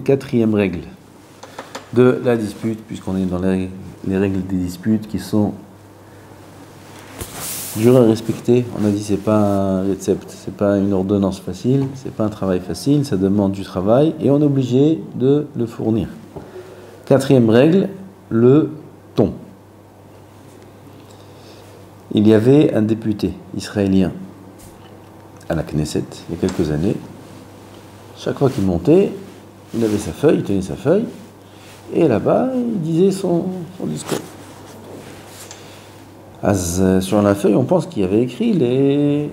Quatrième règle de la dispute, puisqu'on est dans les règles des disputes qui sont dures à respecter. On a dit c'est pas un recept, c'est pas une ordonnance facile, c'est pas un travail facile, ça demande du travail et on est obligé de le fournir. Quatrième règle, le ton. Il y avait un député israélien à la Knesset il y a quelques années. Chaque fois qu'il montait, il avait sa feuille, il tenait sa feuille, et là-bas, il disait son discours. Sur la feuille, on pense qu'il avait écrit les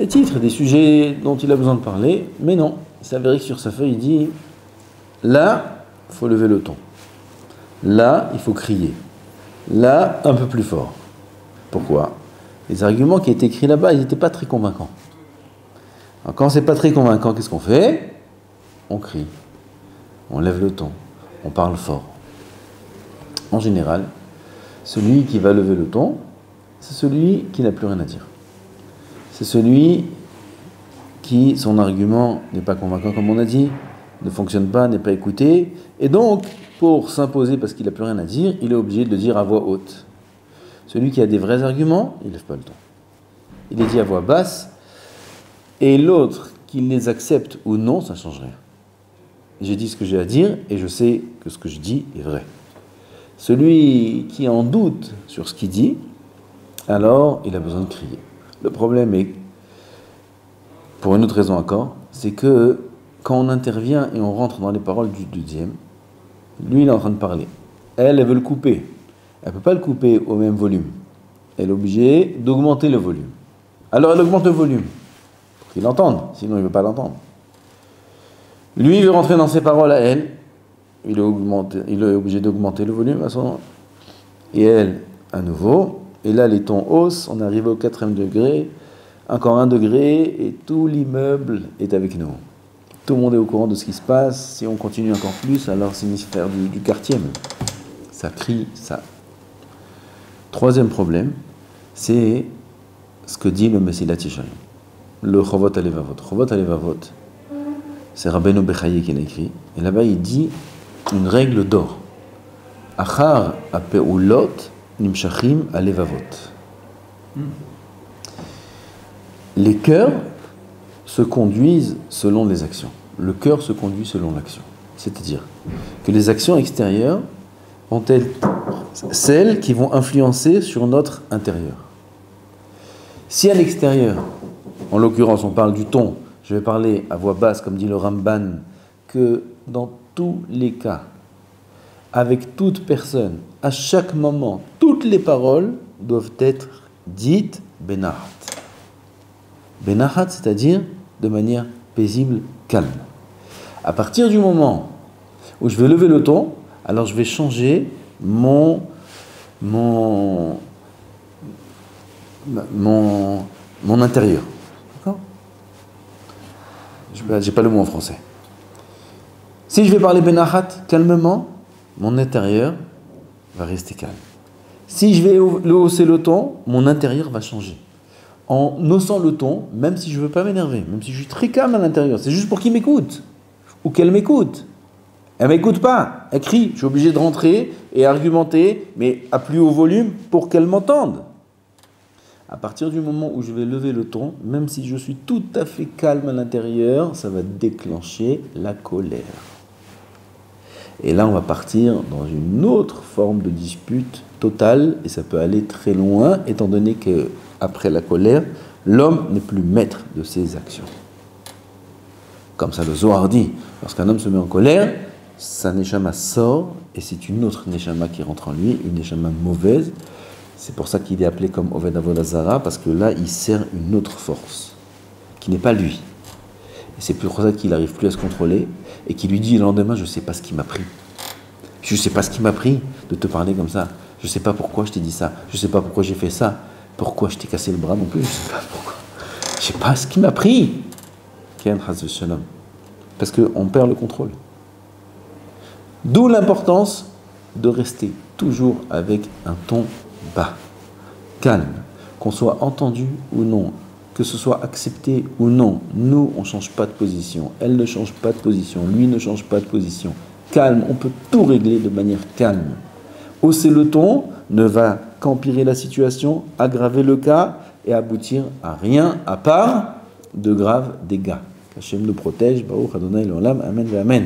titres des sujets dont il a besoin de parler, mais non. Il s'avérait que sur sa feuille, il dit là, il faut lever le ton. Là, il faut crier. Là, un peu plus fort. Pourquoi ? Les arguments qui étaient écrits là-bas, ils n'étaient pas très convaincants. Alors, quand c'est pas très convaincant, qu'est-ce qu'on fait ? On crie, on lève le ton, on parle fort. En général, celui qui va lever le ton, c'est celui qui n'a plus rien à dire. C'est celui qui, son argument n'est pas convaincant, comme on a dit, ne fonctionne pas, n'est pas écouté, et donc, pour s'imposer parce qu'il n'a plus rien à dire, il est obligé de le dire à voix haute. Celui qui a des vrais arguments, il ne lève pas le ton. Il les dit à voix basse, et l'autre, qu'il les accepte ou non, ça ne change rien. J'ai dit ce que j'ai à dire, et je sais que ce que je dis est vrai. Celui qui en doute sur ce qu'il dit, alors il a besoin de crier. Le problème est, pour une autre raison encore, c'est que quand on intervient et on rentre dans les paroles du deuxième, lui il est en train de parler. Elle veut le couper. Elle ne peut pas le couper au même volume. Elle est obligée d'augmenter le volume. Alors elle augmente le volume, pour qu'il l'entende, sinon il ne veut pas l'entendre. Lui il veut rentrer dans ses paroles à elle, il est obligé d'augmenter le volume à son... Et elle, à nouveau, et là les tons haussent, on arrive au 4e degré, encore 1 degré, et tout l'immeuble est avec nous. Tout le monde est au courant de ce qui se passe, si on continue encore plus, alors c'est une sphère du quartier même. Ça crie, ça... 3e problème, c'est ce que dit le Mesilat Yesharim, le Chovot Halevavot. Chovot Halevavot, c'est Rabbeinu Bechaye qui l'a écrit, et là-bas il dit une règle d'or. Achar apeulot nimshachim alevavot. Les cœurs se conduisent selon les actions. Le cœur se conduit selon l'action. C'est-à-dire que les actions extérieures vont être celles qui vont influencer sur notre intérieur. Si à l'extérieur, en l'occurrence on parle du ton, je vais parler à voix basse, comme dit le Ramban, que dans tous les cas, avec toute personne, à chaque moment, toutes les paroles doivent être dites benahat. Benahat, c'est-à-dire de manière paisible, calme. À partir du moment où je vais lever le ton, alors je vais changer mon intérieur. D'accord ? J'ai pas le mot en français. Si je vais parler benahat calmement, mon intérieur va rester calme. Si je vais hausser le ton, mon intérieur va changer. En haussant le ton, même si je ne veux pas m'énerver, même si je suis très calme à l'intérieur, c'est juste pour qu'il m'écoute, ou qu'elle m'écoute. Elle ne m'écoute pas, elle crie, je suis obligé de rentrer et argumenter, mais à plus haut volume pour qu'elle m'entende. À partir du moment où je vais lever le ton, même si je suis tout à fait calme à l'intérieur, ça va déclencher la colère. Et là, on va partir dans une autre forme de dispute totale, et ça peut aller très loin, étant donné qu'après la colère, l'homme n'est plus maître de ses actions. Comme ça, le Zohar dit, lorsqu'un homme se met en colère, sa neshama sort, et c'est une autre neshama qui rentre en lui, une neshama mauvaise. C'est pour ça qu'il est appelé comme Oved Avodah Zara, parce que là, il sert une autre force, qui n'est pas lui. Et c'est pour ça qu'il n'arrive plus à se contrôler, et qu'il lui dit le lendemain, je ne sais pas ce qui m'a pris. Je ne sais pas ce qui m'a pris de te parler comme ça. Je ne sais pas pourquoi je t'ai dit ça. Je ne sais pas pourquoi j'ai fait ça. Pourquoi je t'ai cassé le bras non plus. Je ne sais pas pourquoi. Je ne sais pas ce qui m'a pris. Parce qu'on perd le contrôle. D'où l'importance de rester toujours avec un ton bas, calme, qu'on soit entendu ou non. que ce soit accepté ou non, nous, on ne change pas de position. Elle ne change pas de position. Lui ne change pas de position. Calme, on peut tout régler de manière calme. Hausser le ton ne va qu'empirer la situation, aggraver le cas et aboutir à rien à part de graves dégâts. Qu'Hachem nous protège. Baruch Adonai l'olam. Amen ve amen.